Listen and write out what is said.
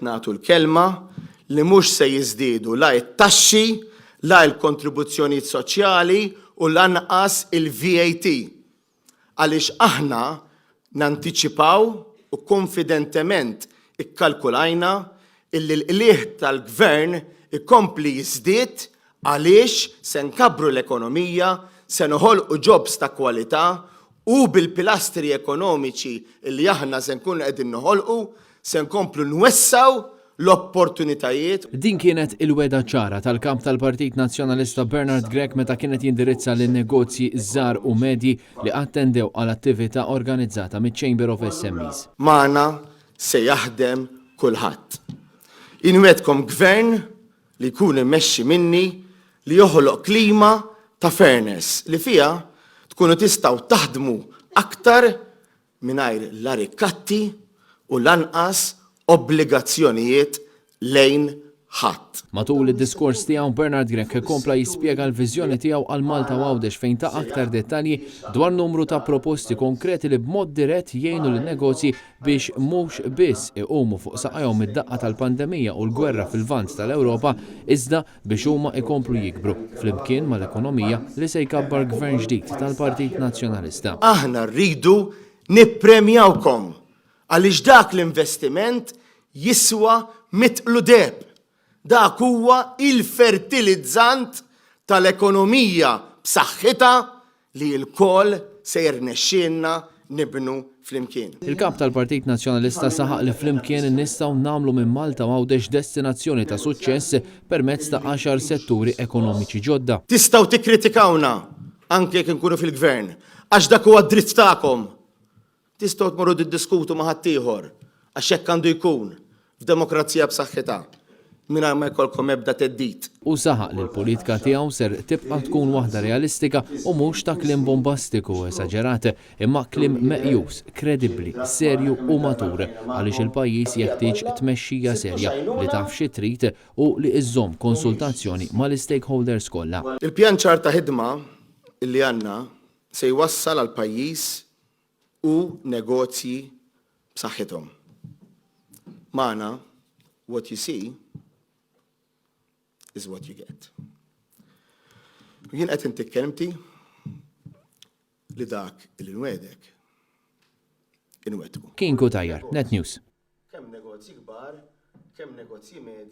Nagħtu l-kelma li mhux se jiżdiedu la t-taxxi, la l-kontribuzzjonijiet soċjali u lanqas il-VAT. Għaliex aħna nantiċipaw u konfidentement ikkalkulajna illi l-qlieħ tal-gvern ikompli jiżdied għaliex se nkabbru l-ekonomija, se noħolqu jobs ta' kwalità u bil-pilastri ekonomiċi illi aħna se nkunu qegħdin noħolqu se nkomplu nwessaw l-opportunitajiet. Din kienet il-weda ċara tal-kap tal-Partit Nazzjonalista Bernard Gregg meta kienet jindirizza lin-negozji żgħar u medji li attendew għal attività organizzata miċ-Chamber of SMEs. Magħna se jaħdem kulħadd. Inwedkom gvern li jkun immexxi minni li joħloq klima ta' fairness li fiha tkunu tistgħu taħdmu aktar mingħajr la rikkatti u lanqas obbligazzjonijiet lejn ħadd. Matul id-diskors tiegħu Bernard Gregg kompla jispjega l-viżjoni tiegħu għal Malta Għawdex fejn ta' aktar dettalji dwar numru ta' proposti konkreti li b'mod dirett jgħinu lin-negozji biex mhux biss iqumu fuq saqajhom id-daqqa tal-pandemija u l-gwerra fil-vant tal-Ewropa iżda biex huma jkomplu jikbru flimkien mal-ekonomija li se jkabbar gvern ġdid tal-Partit Nazzjonalista. Aħna rridu nippremjawkom għaliex dak l-investiment jiswa mitqlu deb. Dak huwa il-fertilizzant tal-ekonomija b'saħħitha li l-koll se jirnexxielna nibnu flimkien. Il-kap tal-Partit Nazzjonalista saħaq li flimkien nistgħu nagħmlu minn Malta Għawdex destinazzjoni ta' suċċess permezz ta' 10 setturi ekonomiċi ġodda. Tistgħu tikkritikawna anke jekk inkunu fil-gvern għax dak huwa dritt tagħkom. Tistgħu tmorru tiddiskutu ma' ħadd ieħor għax hekk għandu jkun f'demokrazija b'saħħitha mingħajr ma jkollkom ebda teddid. U saħaq li l-politika tiegħu ser tibqa' tkun waħda realistika u mhux ta' kliem bombastiku esaġerat imma kliem meqjus, kredibbli, serju u matur għaliex il-pajjiż jeħtieġ tmexxija serja li taf xi trid u li iżżomm konsultazzjoni mal-stakeholders kollha. Il-pjan ċar ta' ħidma li għandna se jwassal għal pajjiż u negozji b'saħħithom. Magħna what you see is what you get. Jien qed intik kelmti li dak il-nwedek inwedku. Kien Kutajjar, Net News. Kemm negozji kbar, kemm negozji medji.